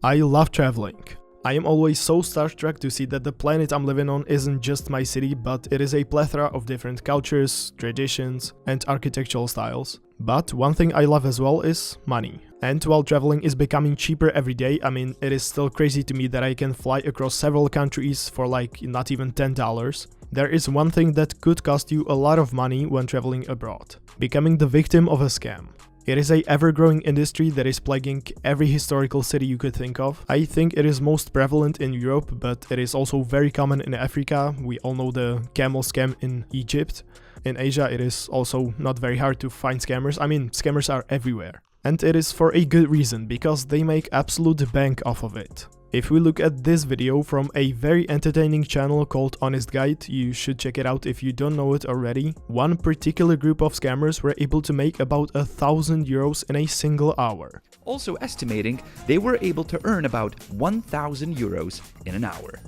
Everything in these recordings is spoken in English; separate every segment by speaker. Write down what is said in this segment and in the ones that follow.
Speaker 1: I love traveling. I am always so starstruck to see that the planet I'm living on isn't just my city, but it is a plethora of different cultures, traditions, and architectural styles. But one thing I love as well is money. And while traveling is becoming cheaper every day, I mean, it is still crazy to me that I can fly across several countries for like not even $10. There is one thing that could cost you a lot of money when traveling abroad: becoming the victim of a scam. It is a ever-growing industry that is plaguing every historical city you could think of. I think it is most prevalent in Europe, but it is also very common in Africa. We all know the camel scam in Egypt. In Asia, it is also not very hard to find scammers. I mean, scammers are everywhere. And it is for a good reason, because they make absolute bank off of it. If we look at this video from a very entertaining channel called Honest Guide, you should check it out if you don't know it already. One particular group of scammers were able to make about €1,000 in a single hour.
Speaker 2: Also estimating they were able to earn about €1,000 in an hour.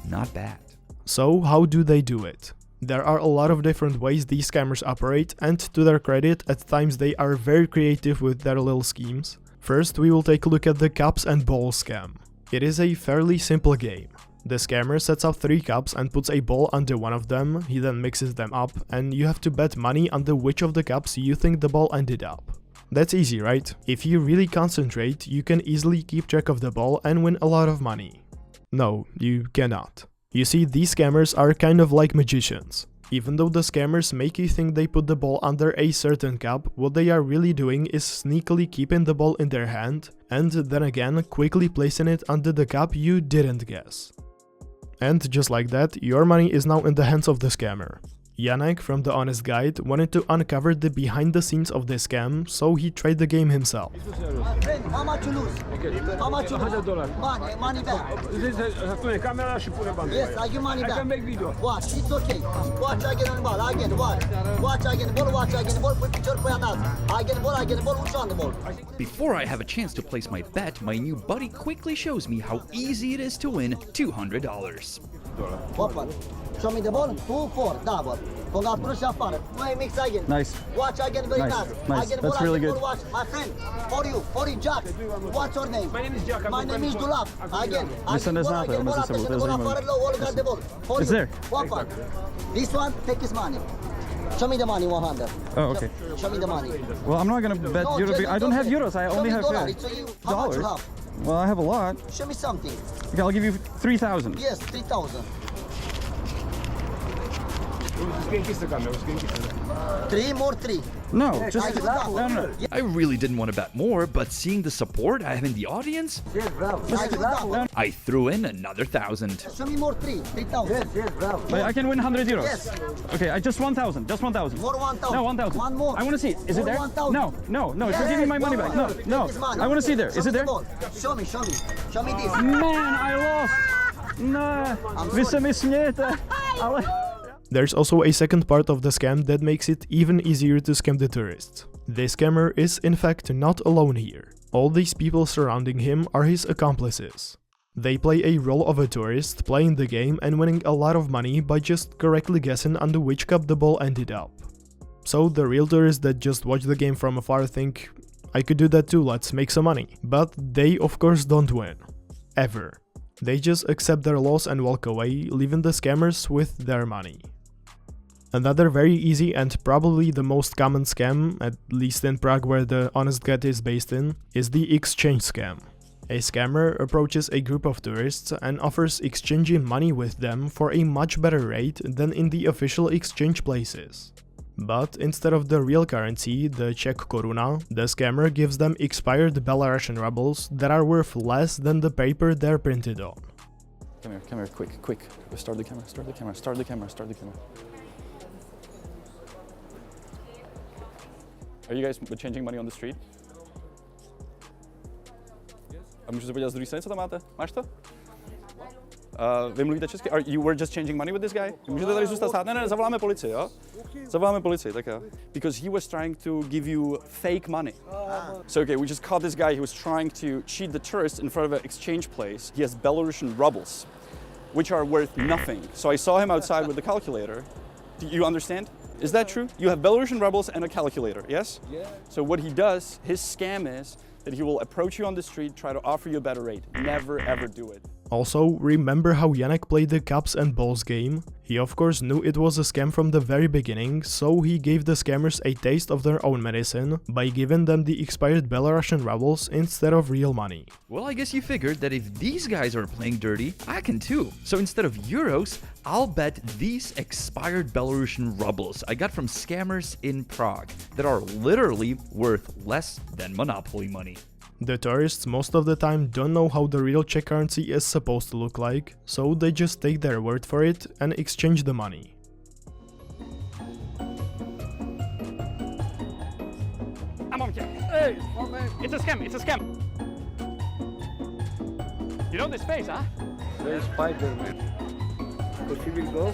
Speaker 2: Not bad.
Speaker 1: So how do they do it? There are a lot of different ways these scammers operate, and to their credit, at times they are very creative with their little schemes. First, we will take a look at the cups and balls scam. It is a fairly simple game. The scammer sets up 3 cups and puts a ball under one of them. He then mixes them up, and you have to bet money under which of the cups you think the ball ended up. That's easy, right? If you really concentrate, you can easily keep track of the ball and win a lot of money. No, you cannot. You see, these scammers are kind of like magicians. Even though the scammers make you think they put the ball under a certain cup, what they are really doing is sneakily keeping the ball in their hand, and then again quickly placing it under the cup you didn't guess. And just like that, your money is now in the hands of the scammer. Janek from the Honest Guide wanted to uncover the behind the scenes of this scam, so he tried the game himself.
Speaker 3: Friend, how much you lose? Okay. How much you lose? $100. Money back. Yes, I give money back. I can make video. Watch, it's okay. Watch, I get on the ball. I get the ball. Watch, I get the ball. Watch, I get the ball. Put picture, put it out. I get the ball. Who's on the ball?
Speaker 2: Before I have a chance to place my bet, my new buddy quickly shows me how easy it is to win $200.
Speaker 3: Hoppa. Show me the ball. 2-4, double. Mix again.
Speaker 4: Nice.
Speaker 3: Watch again, very nice.
Speaker 4: Nice. That's really good.
Speaker 3: Watch, my friend. For you, Jack. What's your name? My name is Jack. My name is Dulap. Again.
Speaker 4: It's there.
Speaker 3: This one, take his money. Show me the money, 100.
Speaker 4: Oh, okay.
Speaker 3: Show me the money.
Speaker 4: Well, I'm not gonna bet
Speaker 3: No,
Speaker 4: euros. I don't have euros. I only have
Speaker 3: dollars. How much you have?
Speaker 4: Well, I have a lot.
Speaker 3: Show me something.
Speaker 4: Okay, I'll give you 3,000.
Speaker 3: Yes, 3,000. 3 more 3.
Speaker 4: No, just no.
Speaker 2: I really didn't want to bet more, but seeing the support I have in the audience, I threw in another 1,000.
Speaker 3: Show me more 3,000. Yes, bravo.
Speaker 4: I can win 100 euros.
Speaker 3: Yes.
Speaker 4: Okay, I just 1,000. Just 1,000.
Speaker 3: More 1,000.
Speaker 4: No, 1,000.
Speaker 3: One more.
Speaker 4: I want to see it. Is it there?
Speaker 3: 1,000.
Speaker 4: No.
Speaker 3: Yes,
Speaker 4: Give me my money back. No. I want to see there. Is it there?
Speaker 3: Show me. Show me this.
Speaker 4: Man, I lost. No. Vy se mi smějete. Ale...
Speaker 1: There's also a second part of the scam that makes it even easier to scam the tourists. This scammer is in fact not alone here. All these people surrounding him are his accomplices. They play a role of a tourist, playing the game and winning a lot of money by just correctly guessing under which cup the ball ended up. So the real tourists that just watch the game from afar think, I could do that too, let's make some money. But they of course don't win. Ever. They just accept their loss and walk away, leaving the scammers with their money. Another very easy and probably the most common scam, at least in Prague where the Honest Guide is based in, is the exchange scam. A scammer approaches a group of tourists and offers exchanging money with them for a much better rate than in the official exchange places. But instead of the real currency, the Czech koruna, the scammer gives them expired Belarusian rubles that are worth less than the paper they're printed on.
Speaker 4: Come here, quick. Start the camera. Are you guys changing money on the street? A můžu se podívat z druhé strany, co tam máte? Máš to? Vy mluvíte česky? You were just changing money with this guy? Můžete tady zůstat stát? Ne, zavoláme policii, jo? Zavoláme policii, tak jo. Because he was trying to give you fake money. So okay, we just caught this guy. He was trying to cheat the tourists in front of an exchange place. He has Belarusian rubles, which are worth nothing. So I saw him outside with the calculator. Do you understand? Is that true? You have Belarusian rubles and a calculator, yes? Yeah. So what he does, his scam is that he will approach you on the street, try to offer you a better rate. Never ever do it.
Speaker 1: Also, remember how Janek played the cups and balls game? He of course knew it was a scam from the very beginning, so he gave the scammers a taste of their own medicine by giving them the expired Belarusian rubles instead of real money.
Speaker 2: Well, I guess you figured that if these guys are playing dirty, I can too. So instead of euros, I'll bet these expired Belarusian rubles I got from scammers in Prague that are literally worth less than Monopoly money.
Speaker 1: The tourists most of the time don't know how the real Czech currency is supposed to look like, so they just take their word for it and exchange the money.
Speaker 4: Hey, it's a scam, it's a scam. You know this face, huh?
Speaker 5: There's Spider-Man. Possible go?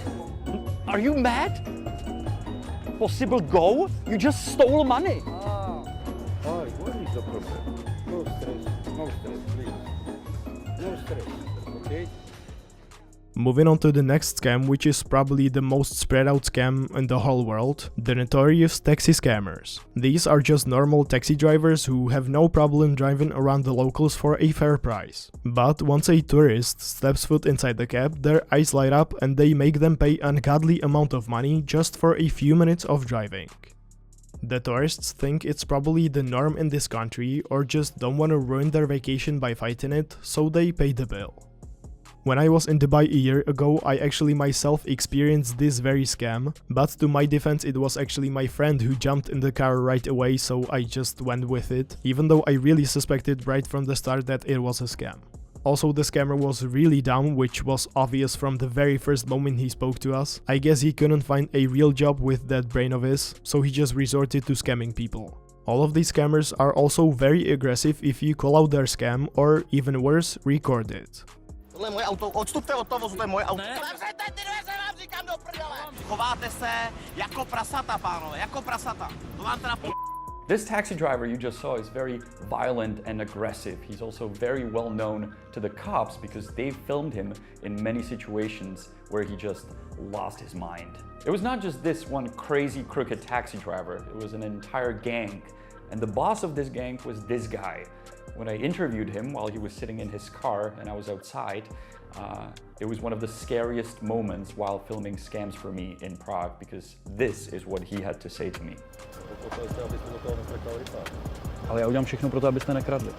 Speaker 4: Are you mad? Possible go? You just stole money.
Speaker 5: Oh, what is the problem? No stress, please. No stress, okay?
Speaker 1: Moving on to the next scam, which is probably the most spread out scam in the whole world, the notorious taxi scammers. These are just normal taxi drivers who have no problem driving around the locals for a fair price. But once a tourist steps foot inside the cab, their eyes light up and they make them pay an ungodly amount of money just for a few minutes of driving. The tourists think it's probably the norm in this country or just don't want to ruin their vacation by fighting it, so they pay the bill. When I was in Dubai a year ago, I actually myself experienced this very scam, but to my defense it was actually my friend who jumped in the car right away, so I just went with it, even though I really suspected right from the start that it was a scam. Also, the scammer was really dumb, which was obvious from the very first moment he spoke to us. I guess he couldn't find a real job with that brain of his, so he just resorted to scamming people. All of these scammers are also very aggressive if you call out their scam, or even worse, record it.
Speaker 3: Tohle je moje auto, odstupte od toho vozu, to je moje auto. Zavřete ty dveře, vám říkám do prdele! Chováte se jako prasata, pánové, jako prasata. To vám teda
Speaker 4: This taxi driver you just saw is very violent and aggressive. He's also very well known to the cops because they filmed him in many situations where he just lost his mind. It was not just this one crazy crooked taxi driver, it was an entire gang. And the boss of this gang was this guy. When I interviewed him while he was sitting in his car and I was outside, it was one of the scariest moments while filming scams for me in Prague because this is what he had to say to me. Ale já udělám všechno pro to, abyste nekradli.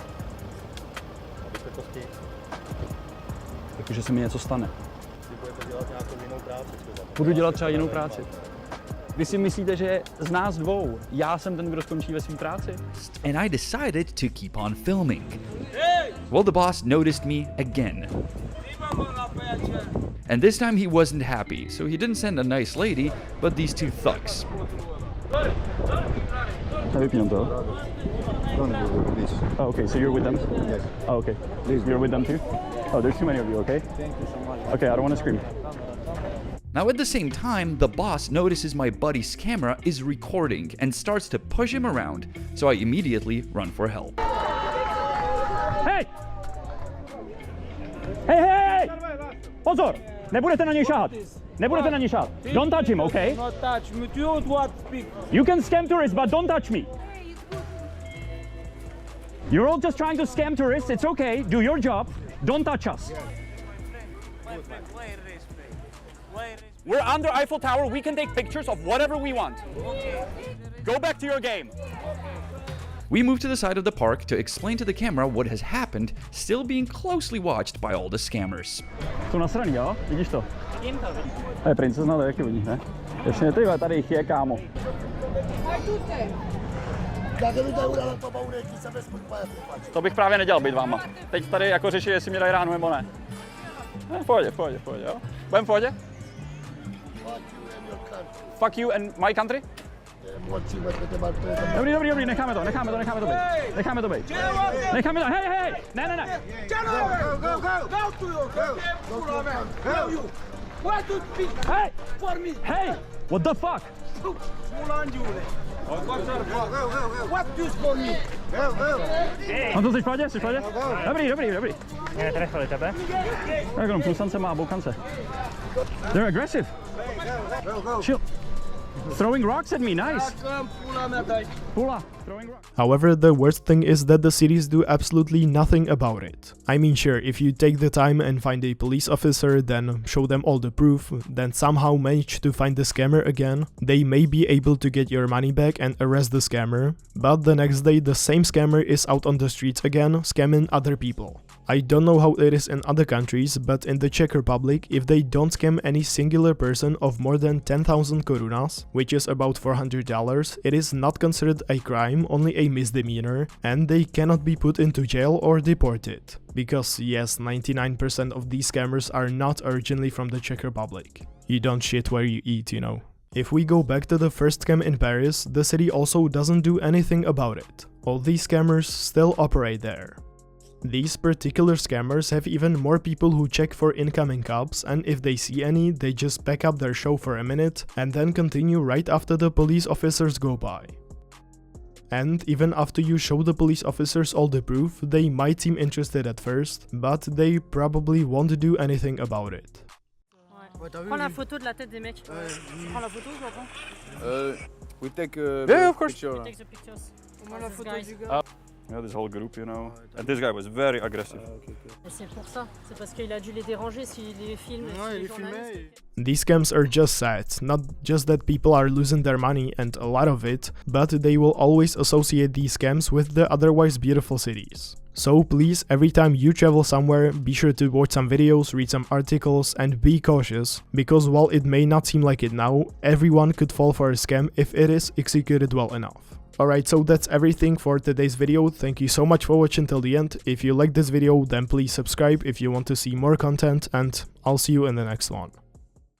Speaker 4: Jakože se mi něco stane. Budu dělat třeba jinou práci. Vy si myslíte, že z nás dvou, já jsem ten, kdo skončí ve svý práci?
Speaker 2: And I decided to keep on filming. Well, the boss noticed me again. And this time he wasn't happy, so he didn't send a nice lady, but these two thugs.
Speaker 4: Nevypínám to. Oh, okay, so you're with them?
Speaker 5: Yes.
Speaker 4: Oh, okay. You're with them too? Oh, there's too many of you, okay?
Speaker 5: Thank you so much.
Speaker 4: Okay, I don't want to scream.
Speaker 2: Now at the same time, the boss notices my buddy's camera is recording and starts to push him around, so I immediately run for help.
Speaker 4: Hej! Hej, hej! Pozor! Nebudete na něj šahat! Nebudete na něj šahat! Don't touch him, okay?
Speaker 5: Not touch me, you what speak.
Speaker 4: You can scam tourists, but don't touch me! You're all just trying to scam tourists, it's okay, do your job, don't touch us. We're under Eiffel Tower, we can take pictures of whatever we want. Go back to your game.
Speaker 2: We move to the side of the park to explain to the camera what has happened, still being closely watched by all the scammers.
Speaker 4: Jsou nasraný, jo? Vidíš to? Hej, princezna to taky vidí, ne? Ještě ty, tady jich je, kámo. To bych právě nedělal být váma. Teď tady jako řeší, jestli mě dají ránu nebo ne. V pohodě, jo? Budem v pohodě? Fuck you and my country? Dobrý, necháme to být. Hej, ne. Hey, what the fuck?
Speaker 3: What do you call me?
Speaker 4: On to jsi v pohodě? Dobrý. Netrefili tebe? Tak jenom půlsance má boukance. They're aggressive. Chill.
Speaker 2: Throwing rocks at me, nice. Pula, throwing rocks.
Speaker 1: However, the worst thing is that the cities do absolutely nothing about it. I mean, sure, if you take the time and find a police officer, then show them all the proof, then somehow manage to find the scammer again, they may be able to get your money back and arrest the scammer, but the next day the same scammer is out on the streets again, scamming other people. I don't know how it is in other countries, but in the Czech Republic, if they don't scam any singular person of more than 10,000 korunas, which is about $400, it is not considered a crime, only a misdemeanor, and they cannot be put into jail or deported. Because yes, 99% of these scammers are not originally from the Czech Republic. You don't shit where you eat, you know. If we go back to the first scam in Paris, the city also doesn't do anything about it. All these scammers still operate there. These particular scammers have even more people who check for incoming cops, and if they see any, they just pack up their show for a minute and then continue right after the police officers go by. And even after you show the police officers all the proof, they might seem interested at first, but they probably won't do anything about it.
Speaker 6: Prends la photo de la tête des mecs. Prends la photo, je la prends.
Speaker 5: We take
Speaker 4: Yeah, of course.
Speaker 5: picture.
Speaker 6: Take the pictures.
Speaker 3: Moi la photo
Speaker 6: Guys.
Speaker 3: du gars.
Speaker 4: Yeah, this whole group, you know. And this guy was very aggressive.
Speaker 6: Et c'est pour ça. C'est parce qu'il a dû les déranger s'il les filme.
Speaker 3: Ouais,
Speaker 6: s'il
Speaker 3: il
Speaker 6: est
Speaker 3: est filmé.
Speaker 6: journaliste.
Speaker 1: These scams are just sad, not just that people are losing their money and a lot of it, but they will always associate these scams with the otherwise beautiful cities. So please, every time you travel somewhere, be sure to watch some videos, read some articles, and be cautious, because while it may not seem like it now, everyone could fall for a scam if it is executed well enough. Alright, so that's everything for today's video. Thank you so much for watching till the end. If you liked this video, then please subscribe if you want to see more content, and I'll see you in the next one.